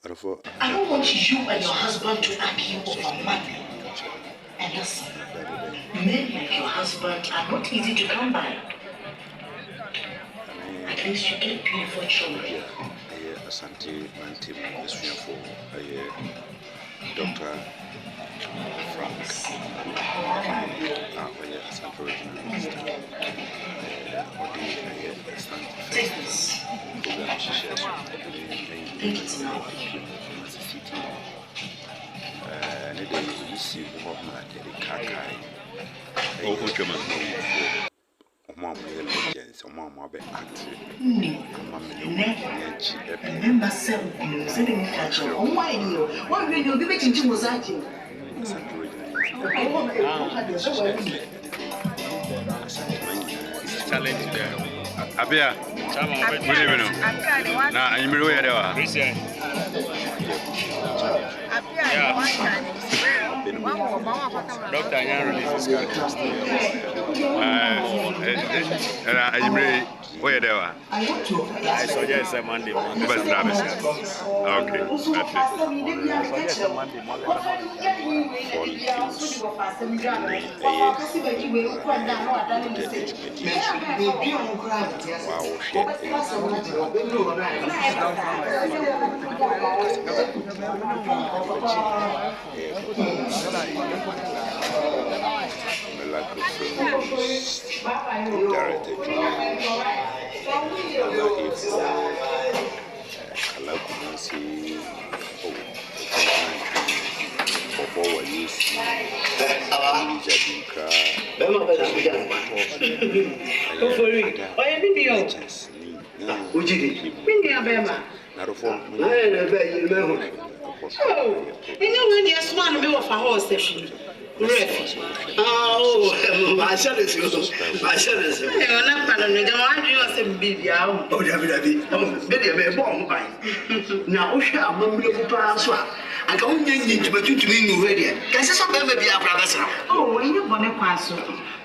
I don't want you and your husband to argue over money. And listen, men like your husband are not easy to come by. At least you get beautiful children. Asante Mantim is for Dr. Frank Asante original challenge there. Abia, good evening. Now, I'm really there. Doctor, I release his characters. I'm really where they are. I suggest a Monday morning. Okay, I don't need to be ready. Can say something maybe a brother. Oh, when you want a passo,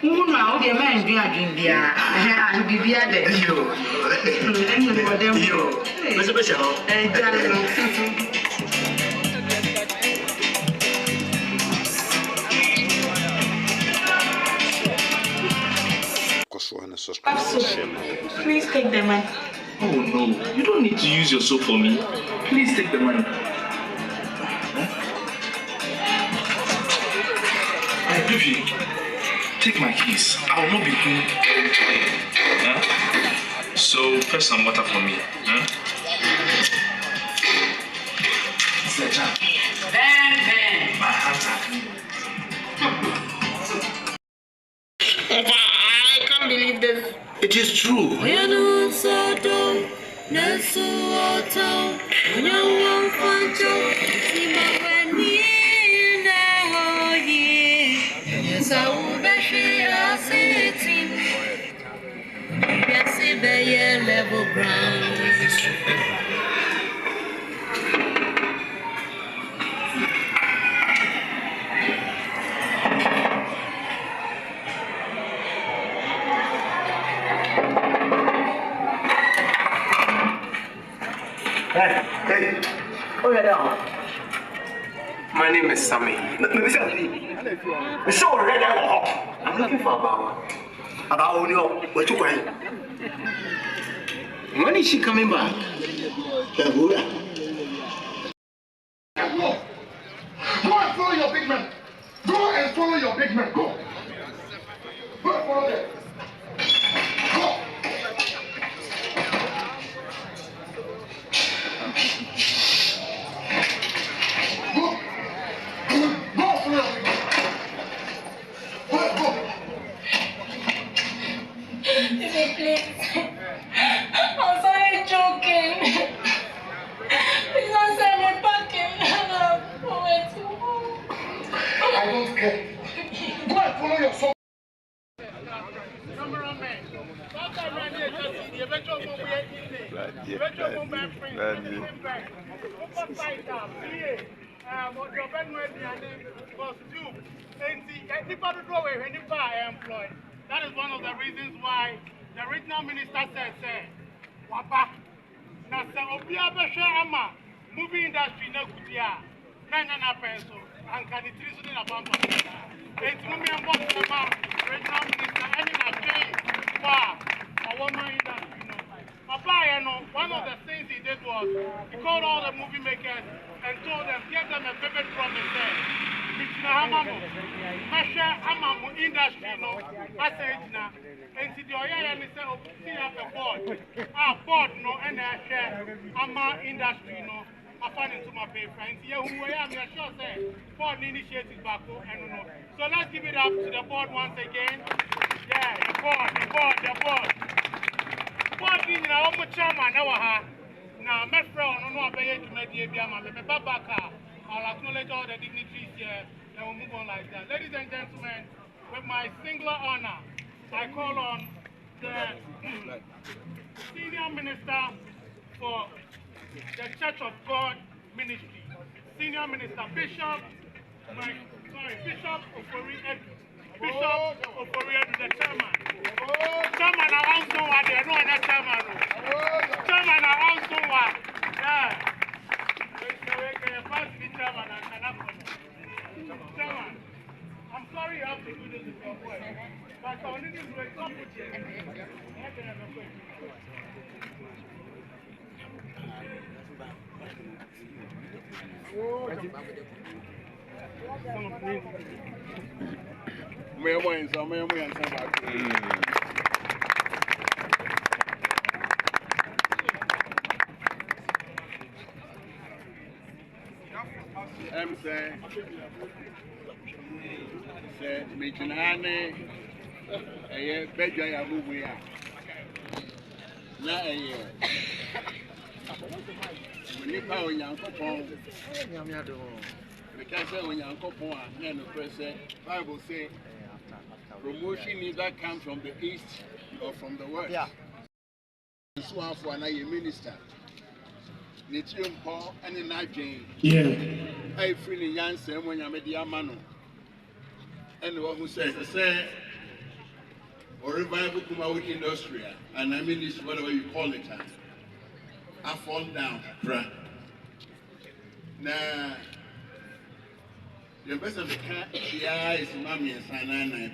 who now the man be a dream, dear. I be the other. You, Mr. Bishop, please take the money. Oh no, you don't need to use your soap for me. Please take the money. Vivi, take my keys. I will not be home anytime. Huh? So, press some water for me. Huh? Ben. My hands are clean. I can't believe this. It is true. Level ground. Hey. Oh, yeah, down. My name is Sammy. So already I'm looking for about what you going? When is she coming back? Go and follow your big man. Go and follow your big man. Go. Go and follow them. Go. I'm sorry, joking. Please don't send me packing. I don't care. Go and follow your soul. That is one of the reasons why the regional minister said, Wapa, Nasa Obia Besha Ama, movie industry. industry no good here. Nana peso and can it reason about it's no me about the regional minister and in a change for a woman industry. Papa, you know, one of the things he did was he called all the movie makers and told them, give them a vivid promise there. H.E Mahama, Masha Amamu industry, you know, I said now, and see the oil and say, oh, see up a board. Board, no, and I share Ama industry, you know. I find into my pay friends. Yeah, who I am, you're sure say, board initiative back, and no. So let's give it up to the board once again. Yeah, the board. Board in our chairman, our now, my friend, no, I pay to make the Biama, the Babaka. I'll acknowledge all the dignitaries here and we'll move on like that. Ladies and gentlemen, with my singular honor, I call on the Senior Minister for the Church of God Ministry, Senior Minister Bishop Ofori Edu. Bishop Ofori Edu, the chairman. Chairman, I also want to know that chairman. Chairman, I also want. Yeah. Chairman, I'm sorry you have to do this with your voice, but I only need to stop with you. I'm saying, making honey, a bedroom of movie. Now, a year. When you power young couple, the castle when young couple, and the person, Bible say, promotion either comes from the east or from the west. Yeah. So, for an minister. Nitium Paul and in Nigerian. Yeah. I feel in Yansen when I'm at the Amano. And the one who says, or revival Kumawood industry, and I mean this whatever you call it. I fall down, bruh. Now, the best of the cat, the eyes, mommy, and son, and I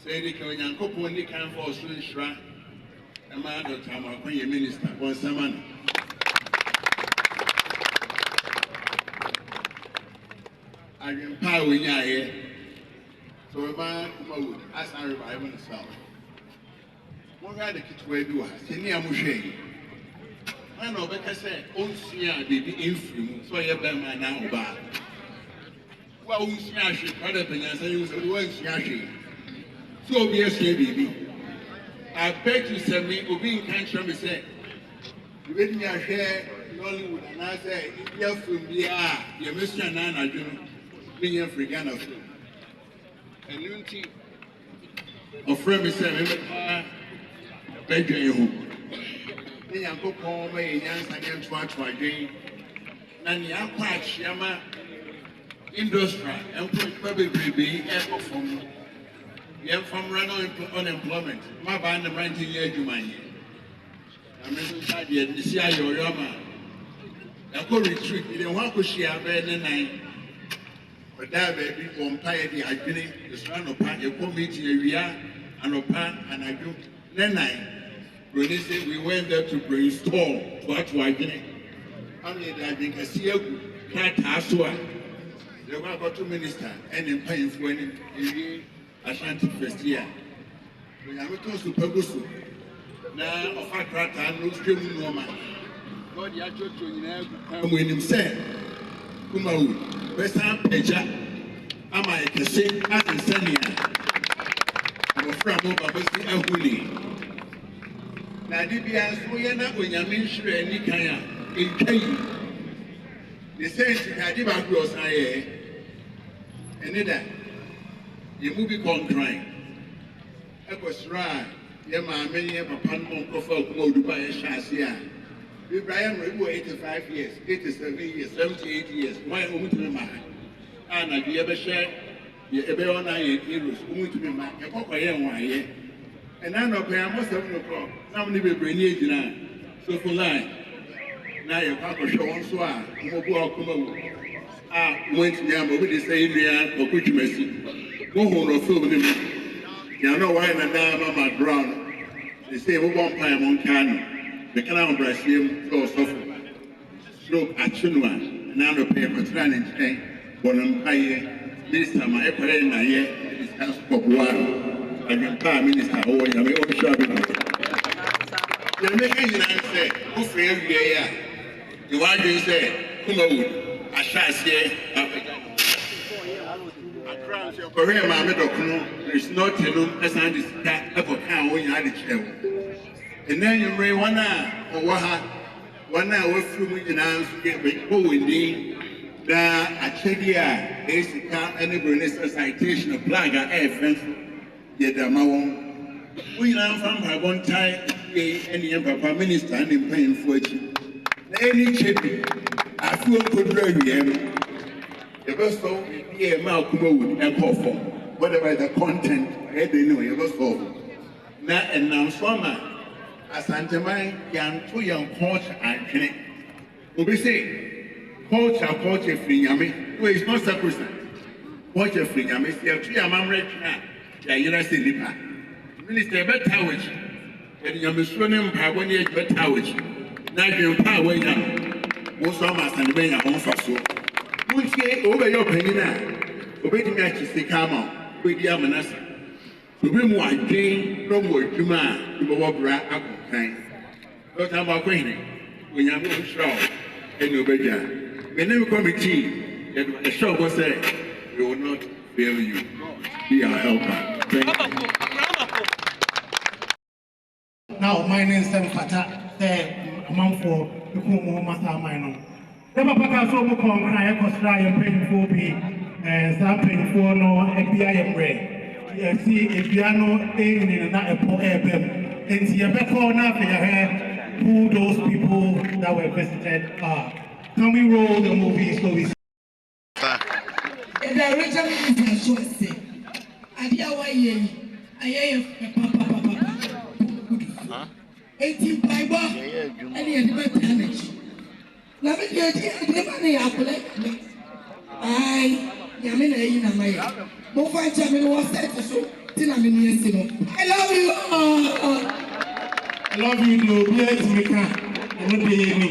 say they can young couple when they can for a swing shrine. A man of time, I'll bring a minister, one someone. I empower when you're here. So, if I Kumawood, as I revive in the south. One guy that gets where do I say, near Mushe. I know, but I say, own see a baby influence, so you're better now. Bad. Well, who's Yashi, brother, and I say, you said, what's Yashi? So, be a baby. I beg to send me, Obi in country, me say, you let me share Hollywood, and I say, you're from the you're Mr. Nana, being a Frigana. And Lunti, a friend, me say, beg you. Then I go home, and I'm trying to again. And the Aquach Yama industry, and probably be ever from. Yeah, from running unemployment. My band of 19 years, you mind. I'm inside the CIA, Yama. I could retreat. You don't want to share bed and night. But that baby, on piety, I didn't. The son of Pat, you come meeting area and a pan, and I do. Then we went there to brainstorm what I didn't. I mean, I think a CEO can't ask one. They were about to minister and in paying for any. Ashanti first year. When I went to Supergusu, now of a crack and no stream woman. God, you are to when him said, Kumawood, best time Peja, am I can say as a senior? I'm a friend of Babasi and Willie. Now, DBS, we are not when you mention any kind in Kenya. The same thing I did about gross, I and that. You move it on crying. I was right. Your mamma, your papa, Uncle Kumawood by a chassis. Ibrahim, we were 85 years, 87 years, 78 years. Why won't be mine? And I ever share your ever 9 heroes, won't be mine. A papa, why? And I know I must have no problem. Now, we will bring you now. So for line. Now you're going to show on Swan, Kumawood. Went to Yam over the same year or could you messy? Go home or film him. You know why and now my ground. They say, we won't pay him on can. The canal brush him so suffer. Stroke at Chunwa, now the paper trying and change. But I'm paying this time I ever in a year. It is house for one. I can Prime Minister, oh, you may all shopping. You're making an answer. Who for every year? You want to say, Kumawood. I shall say, across your career, my middle canoe, there is no tenum as I understand ever can when you had a chair. And then you ray 1 hour or 1 hour through in hours to get me going in. Now, I check here, is the car and the citation of Plaga air fence. Yet, I'm own. We now from her one time, any Papa Minister and in paying for it. Any chippy. I feel good very the best of the Kumawood and Kofor, whatever the content, I don't know, you must go. Now, and now, Swama, as Antamai, young, 2 young coach and connect. We say, culture free, Yami, who is not sacrosanct. Culture free, Yami, see a 3 among red cat, you say, Lipa. Minister, better which, and Yamusunim, Pavonia, better which. Now you're power now. Most of us and men are on for so. Won't say over your penny now. Obey the match is the camel with the Amanasa. To be more gain, no more to man, to go up right up time. Don't have a queen when you're not sure and obey that. When you committee, a show was said, we will not fail you. Be our helper. Thank you. Now, my name is Fata. Among for the Kumawood Mino. Never put so much on cry, cry and paying for me, and start paying for no FBI bread. See, if you are not in a poor airport, and see a better enough in your head who those people that were visited are. Can we roll the movie so we see? The original is so say, I hear Papa. 18 Bible and the advantage. Now, the money I collect. I am in a way. Move on, Jamie was that so. I love you. I love you, no, yes, we can. I don't believe me.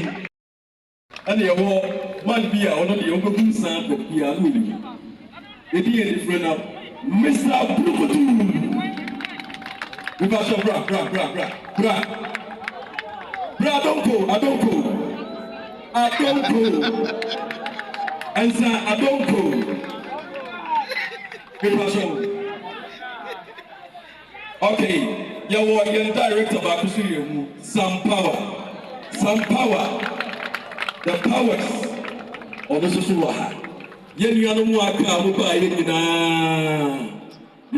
And the war, man, be out of the open sound of Pialu. The dear friend of Mr. Brukutu. We got some bra. I don't go. And sir, I don't go. Okay, you're director of Akusuyu. Some power. The powers of the Susuha. You are no more come by you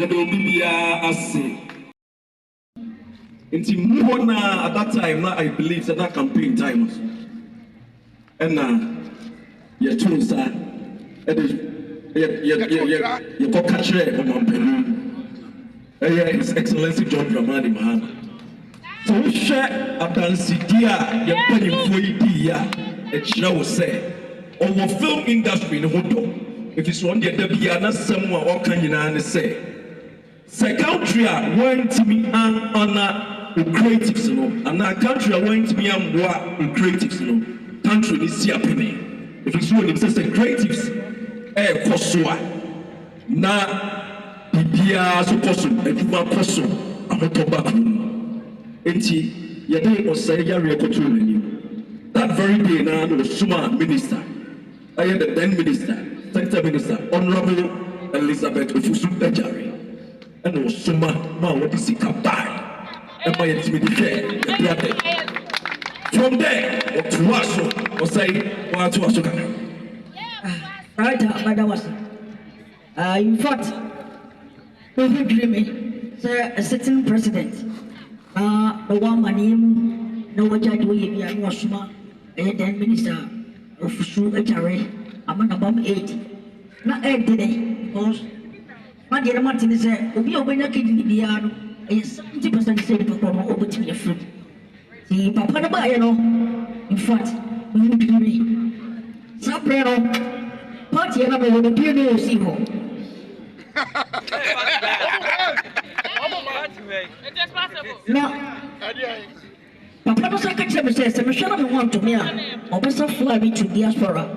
don't be a Inti Mona at that time, I believe that campaign time. And now, you're true, sir. You're going to catch it on Peru. His Excellency John Dramani Mahama. So, we share a dance idea, you're putting for idea, and she will say, our film industry in Hodo, if it's one day, there be another someone or can you say, Secondary went me an honor. Creatives, and our country are going to be more creatives, country is happening. If it's one, it says the creatives, Kosua. Na Pia so Kosu, and Juma Kosu, I'm a tobacco. Enti, Yade was saying, Yari Kotu. That very day, now, the Suma minister, I am the then minister, sector minister, Honorable Elizabeth Ofusu Ejari, and the Suma, what is it? Kabai. From there, to us, or say, what to us. Right, Madam was. In fact, we dreaming, sir, a certain president. The one my name, no what I do, you was and then minister of Sugar, I'm about 80. Not 8 today, because my dear Martin said, we are going to get in the piano. 70% say Papa over to your fruit. See, Papa, you know, in fact, Sabrero, party and I'm going to be a new now, Papa was like a chemist, says, I'm sure I want to me, or better fly me to diaspora.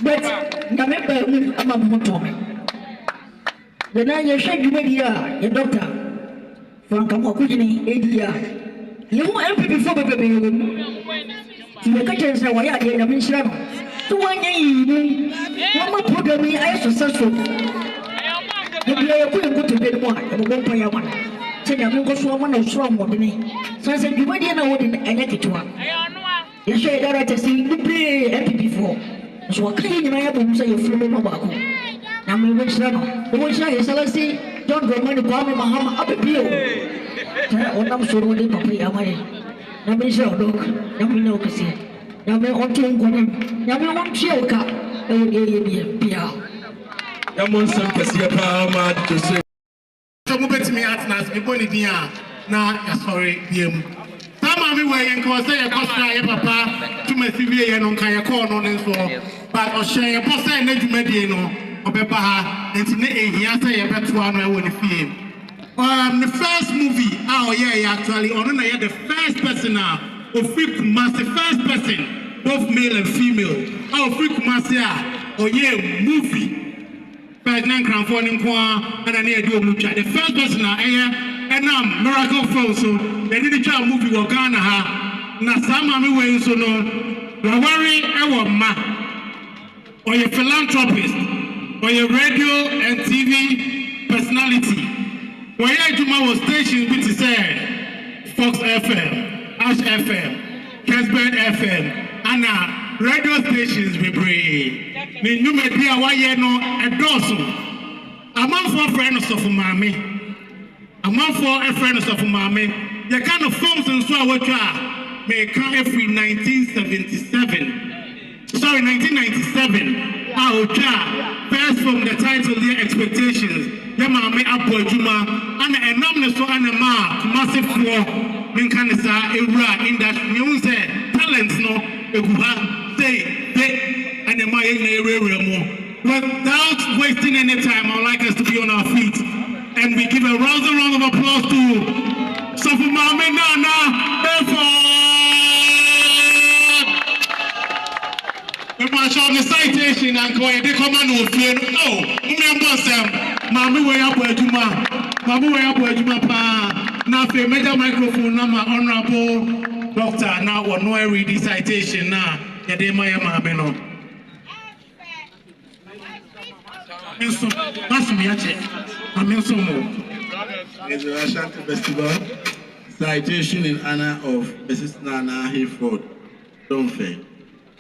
But, remember, I'm a motor. The night you shake you, your doctor, from Kumawood, 8 years. You won't MP before baby. You can't say why I did a mission. To 1 year, one more program, I successful. You couldn't go to bed one, and won't pay one. Say, I'm going to one of strong one. So I said, you went in a wedding and get it one. You say that I see you play MP before. So I can't even say you're from Mobile. I'm in which level. The which I say, don't go money, Mahama up a bill. I'm sure what they pay away. Let me show, look. Let me know, see. Let me on to go. Let me on to go. Yamon some Cassia Palma to say. Some bet me at Nas, before the year. Now, sorry, him. Some of me were in Costa, Costa, Papa, to my CV and on Kayakon on so. But I'll share a poster and let you mediano, or Papa, and to me, he answered a better one I would feel. The first movie, actually, the first person now, of free Kumasi, first person, both male and female. Free Kumasi, movie. President Cranford and I need to do the first person now, and Miracle Flow, so they did a child movie with Ghana. Now, some of me way so no, worry, ma, or your philanthropist, or your radio and TV personality. Where Juma was stationed, which is Fox FM, Ash FM, Kesbert FM, and radio stations we bring. The new media, why you know a dozen. Among 4 friends of Mami, among 4 friends of Mami, the kind of films and so what may come every 1977. Sorry, 1997. First from the title, The Expectations. Yamame Apo Juma, and a numbness so and a massive war, Minkanisa, Era, industry, you say, talents no, say, they, and the Maya Remo. Without wasting any time, I'd like us to be on our feet, and we give a rousing round of applause to Sofumame Nana, if I show the citation and go and they come and will fear, oh, Mammy way up where you ma, Mammy way up where you ma pa. Now, for major microphone, number honorable doctor, now or no read the citation now. Yeah, they my mameno. That's me, I'm in some more. It's the Ashanti Festival citation in honor of Mrs. Nana Hayford. Don't fail.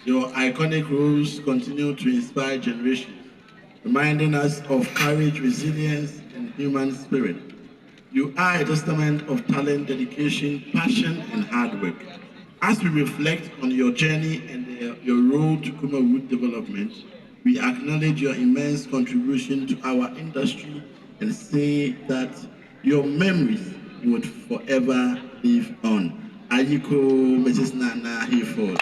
Your iconic roles continue to inspire generations, reminding us of courage, resilience, and human spirit. You are a testament of talent, dedication, passion, and hard work. As we reflect on your journey and your road to Kumawood development, we acknowledge your immense contribution to our industry and say that your memories would forever live on. Ayiko, Mrs. Nana Hayford.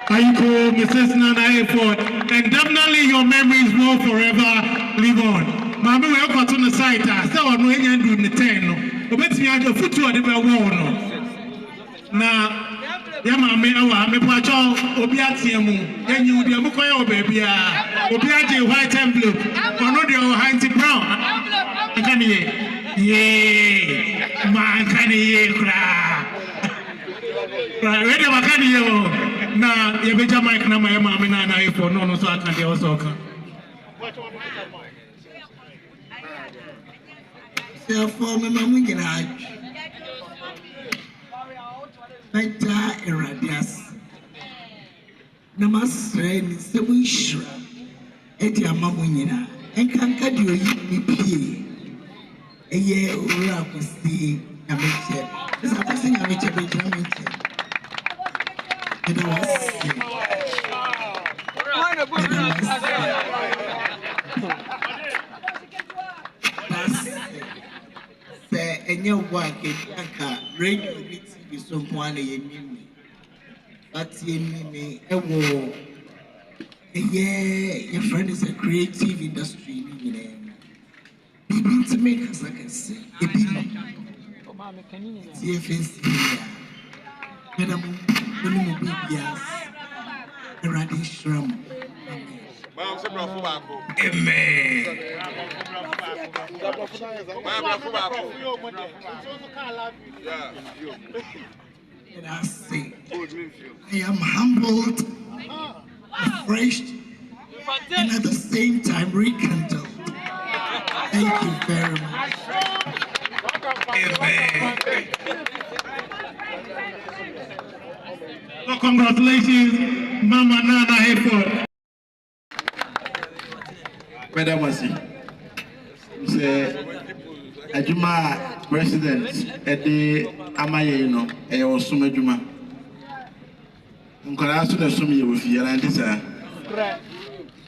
Ayiko, Mrs. Nana Hayford, and definitely your memories will forever live on. Mamma, we are on the site. I saw no end in the 10. But me at the foot of the wall. Now, Yamame, I'm a patch of Obiatiamu, and you, the Mukoya baby, Obiati white envelope, or not your Hanty Brown. Can you? Yea, man, can you cry? Ready, can you? Now, you better make no my mamma and I for no so I can also come. Therefore, my mamma, you know, Beta Eradias Namasre, Mr. Wishra, Etia Mamunina, and Kankadio Yipi. A year or I see a picture. This is a passing a picture. And I was and your work in Anka, radio TV, so one a mimi. but me, your friend is a creative industry. People to make us like I say, a baby. CFS, Madam, baby, a radish ram. Amen. And I say, I am humbled, refreshed, and at the same time rekindled. Thank you very much. Amen. Well, congratulations, Mama Nana Hayford. Madam Wasi, Ajuma President Ede Amaye, you know, was Suma Juma. Nkarasu na sumi ye wofi yala ndisa.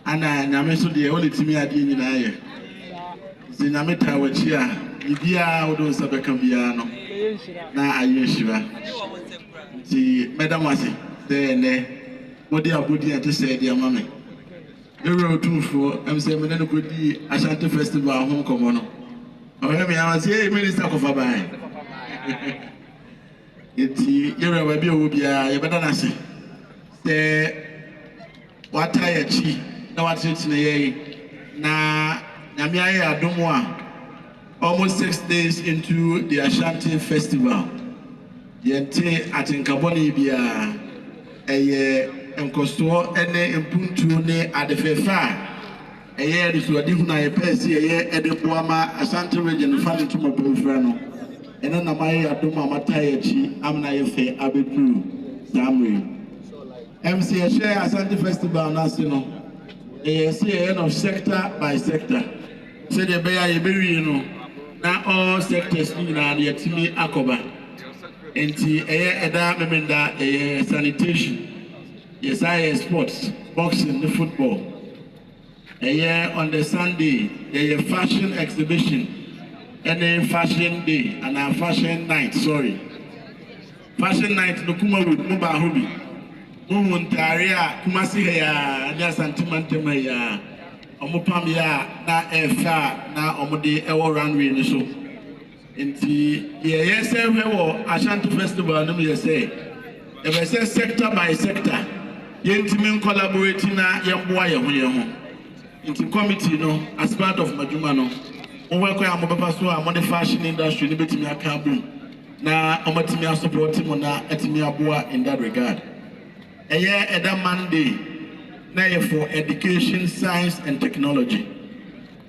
Ana nyame so de only timi ade nyina ye. Se nyame ta wachi a bibia wodo sabeka bia no. Na ayeshira. Ti Madam Wasi, de ne modi abodi ate se de amame. Euro tumfo am say me no kodi Ashanti Festival ho komo no. Ọ̀rẹ́ mi àwọn sí Minister Kofa Bae. Eti yẹrẹ wa bi owo bia ye beda na se. Se wata ya chi na wata chi na ye na nyame aye adomo a almost 6 days into the Ashanti Festival. Yente atinkaboni bia eye enkoso ene empuntu ne adefefa. Eye risuadi huna ye pesi eye edeboama Ashanti region fa ne tuma bonfra no ene na mai adoma mata ye chi amna ye fe abedu samwe MC share Ashanti Festival na se no eye say no sector by sector say the be ya ye bewi no na all sectors ni na ye timi akoba enti eye eda memenda eye sanitation yes I sports boxing the football. On the Sunday, a fashion exhibition, and a fashion day, and a fashion night, sorry. Fashion night, no Kumawood, no Bahubi. Mumuntaria, Kumasiya, Yasantimantemaya, Omupamia, na Efa, na Omode, Ewa Runway, and so. And the yes, Ashanti Festival, no me say. If I say sector by sector, Yentimin collaborating na Yamboya. Into committee no as part of Majuma no work am baba so am the fashion industry ni betimi aka bum na omatimi support mo na etimi aboa in that regard eda Monday na for education, science and technology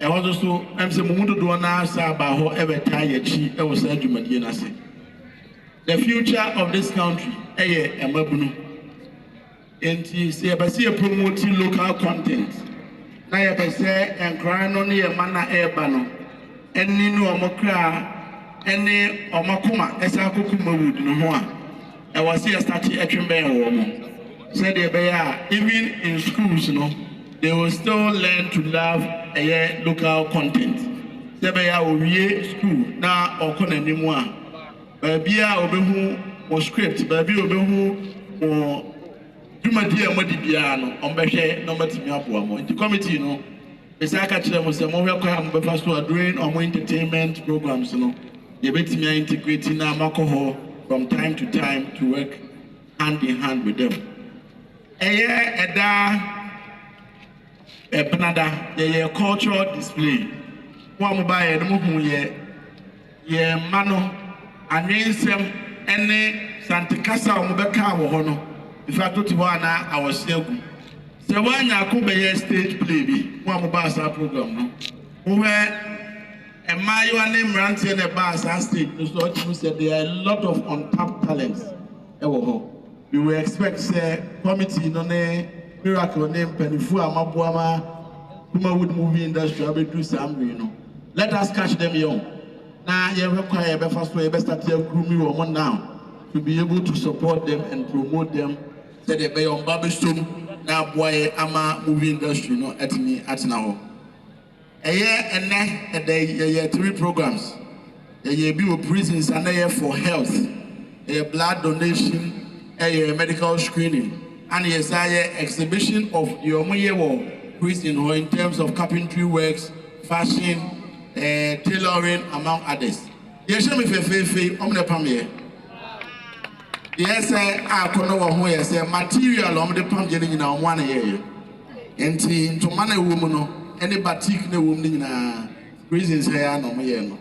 was also am say mumu do na sa ba ho ebeta ya chi e wo sa adwumadie na se. The future of this country emabunu enti se ebasi promoting local content na ye pese enkran no ne mana eba no eni no omokra eni omakoma esa Kumawood no ho a e was here start etwembe wo mo said they be even in schools no they will still learn to love local content they be owie school na okona nimu a ba bia obehu mo script ba bia obehu mo Dumadi amadi bia no ombehwe no matimi aboa mo the committee no besaka kire mo se mo hwe kwa mo befa so during omo entertainment programs no ye betimi integrate na makoho from time to time to work hand in hand with them eda Canada ye cultural display wa mo ba ye no hu ye mano anwensem ene santikasa o mo beka wo ho no. If I told you one, I was still good. So when I come by stage play, one of our program, no, where and my name runs in a bar stage. So you said there are a lot of untapped talents. We will expect say committee no name miracle name Penifu Amabuama Kumawood movie industry. I will do something, you know. Let us catch them young. Now you require a first way best at your crew woman now to be able to support them and promote them. They be on Babystum now boy ama movie industry no at me at now. A year and a day 3 programs. A year be with prisons and a year for health, a blood donation, a medical screening. And yes, I exhibition of your prison or in terms of carpentry works, fashion, tailoring, among others. Yes, I'm the pammy. Yes, I can know who is a material on the pump getting in our 1 year. And to man a woman, any batik no woman in prisons here no more.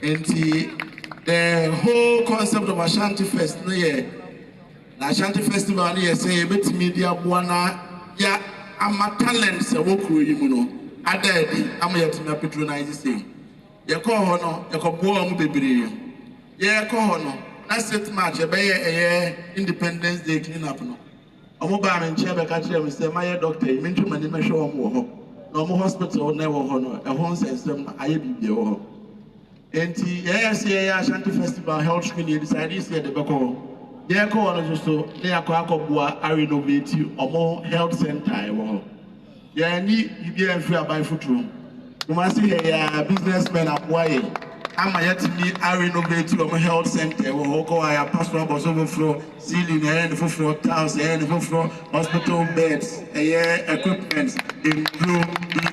And the whole concept of Ashanti Fest no year. Ashanti Festival here say bet media buana ya ama talents e wokuro yimu no adadi ama yet na patronize say ye ko ho no ye ko bo am bebre ye ko ho no na set match e be ye Independence Day clean up no omo ba me nche be ka kire me say my doctor me ntwe mani me hwe omo ho na omo hospital na wo ho no e ho nsensem na aye bibie wo ho enti ye say Ashanti Festival health screen decide say de be ko yeah, go on so they are going to renovate omo health center. Yeah, need you be free by foot room. You must see a businessman at why I'm yet to be renovate omo health center. Go I pastoral bus overflow, ceiling and floor tiles and floor hospital beds, equipment, improve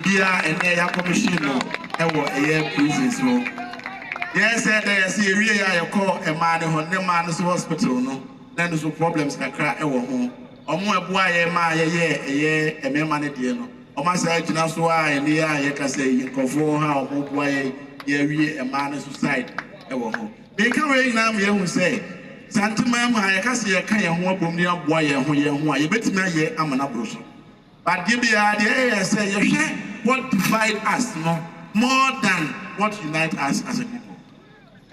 the and air commission and prisons. Yes, I see really I call a man who never man's hospital. No, then there's problems can cry a home. Or more boy, a man, dear. Or my side, you know, so I and the eye, you can say, you can for how boy, a man is society. A home. They can ring now, you will say, Santa Mama, I can see a kind of one boy, who you bet me, I'm an abruption. But give me the idea, I say, you share what divide us more than what unite us as a people.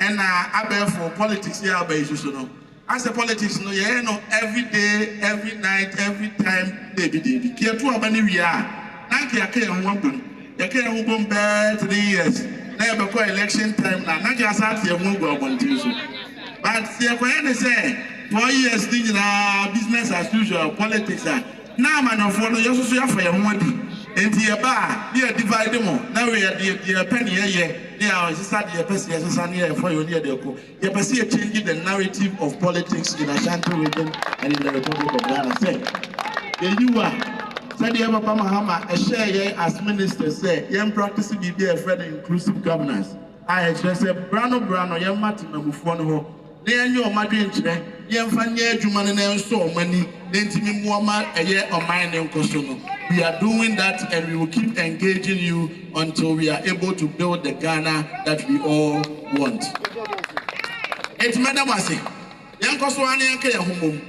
And I bear for politics here, as a politics, no, you know, every day, every night, every time, baby. Care to have any we are. Thank you, I can't want them. You can't want them 3 years. Never go election time now. Not just out here, won't go on Tuesday. But you can say 4 years, business as usual, politics. Now, man, of follow your social for your money. And the bar, they are divided more. Now we are the penny here. They are starting a person for you near the co. You can see a changing the narrative of politics in Ashanti region and in the Republic of Ghana. Say, you are said the H.E Mahama, a share as minister say, young practicing be a friend inclusive governance. I just said, Brano, young Martin, and Mufono. They are your Madrid, young Fanya Juman and so many, then to me, Muhammad, a year of mine and Kosono. We are doing that and we will keep engaging you until we are able to build the Ghana that we all want. It's Madam Wasi. Young Koswani and Kaya Humum.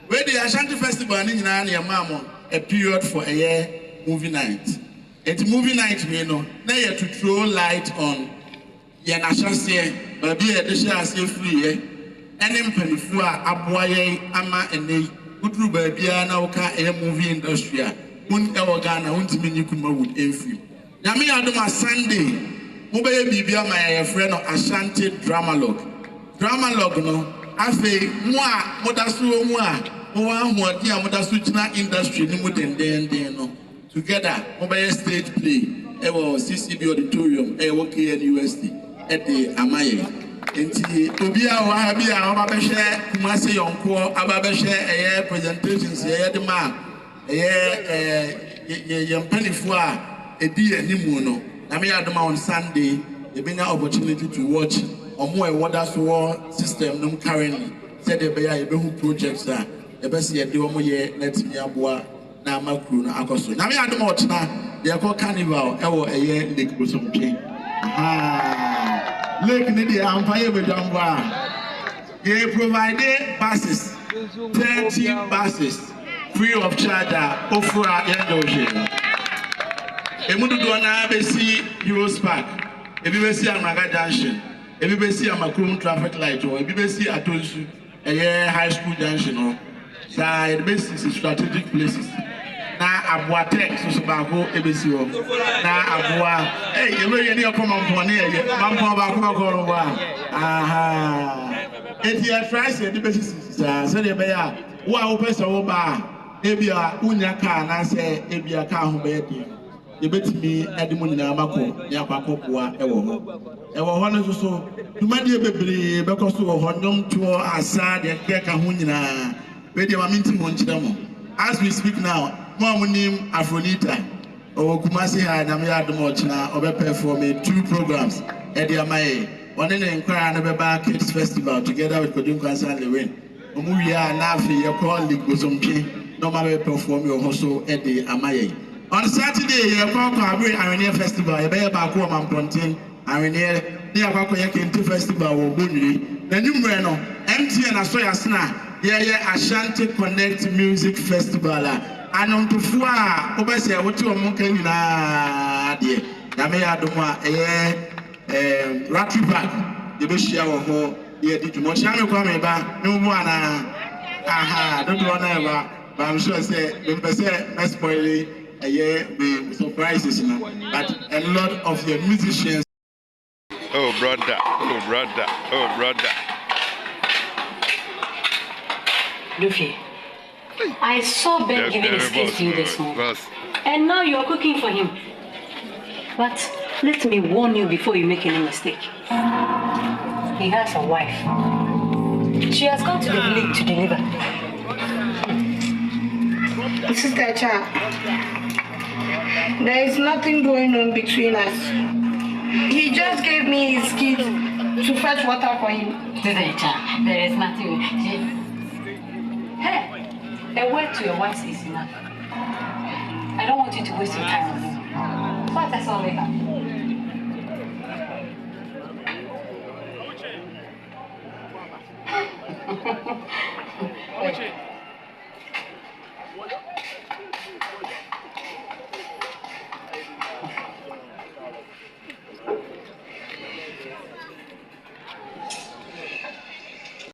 Where the Ashanti Festival in Mama, a period for a year movie night. It's movie night, we know. Now you have to throw light on Yanashasi, but be a dish free. And then Penifua, Abuaye, Ama, and they Utru Babiana, a movie industry. Ghana, Kumawood info. Yami Adoma Sunday, Mobile Bibia, my friend of Ashanti Dramalog. Dramalog, no, Afe, Moa, Modasu, Moa, Modasu industry, no. Together, mobile stage play, ever CCB auditorium, WKN USD, at the Amaye. And Tobia, Wahabia, Ababashe, Kumasi Yonko, Ababashe, a presentations, the man. Penny for a dear Nimuno. I may have on Sunday, the been an opportunity to watch or more water war system currently. Said the Bay projects are the best year, do more year, let me aboa, now Macruna Acoso. Now, I had much now, they are called Carnival, a year Lake Bosom King. Lake Nidia, Empire with Jamba. They provided buses, 13 buses. Free of charge, Ofra Yandoje. Emudu Dwana Besi Heroes Park, Ebibesi Amaga Junction, Ebibesi Amakrum traffic light, or Ebibesi Atosu, a high school junction, side basis strategic places. Na Abuatek, Susubako, Ebesio, Na Abua, hey, you may any come on Pony, Mamma aha. Etia Friday, the basis, Sedia, wow, Pesa. Ebia unyaka na se ebia ka ho be de ebetimi edemu nyina mako ya kwakopua ewo ho no so dumade bebre bekoso ho nyom to asa de keka ho nyina Where the Maminti Monchidamo. As we speak now, Mom name Afronita or Kumasi had Namia Mochina or perform 2 programs at the Amae. One in the Inquire and Kids Festival together with Kodunka and Lewin. Omuya Nafi, your colleague Gosompi, no matter perform your hustle at the Amae. On Saturday, your call Arena Festival, a bear back home and Pontin, Arena, near Bakoyak Festival or Bundy. The new Reno, MT and Asoyasna, Ashanti Connect Music Festival. And on to Fua, Obese, what you are monking na dear. Yamea Duma, Ratty Back, the Bishia of Ho, the Moshano Comeba, no one. Aha, don't want ever, but I'm sure say, the best spoiling a year with surprises, but a lot of the musicians. Oh, brother, oh, brother, oh, brother. Luffy, I saw Ben giving his kiss to you this morning. And now you're cooking for him. But let me warn you before you make any mistake. He has a wife. She has gone to the village to deliver. Sister Cha, there is nothing going on between us. He just gave me his key to fetch water for him. Sister Cha, there is nothing. Hey, a word to your wife is enough. I don't want you to waste your time on him. But that's all we have.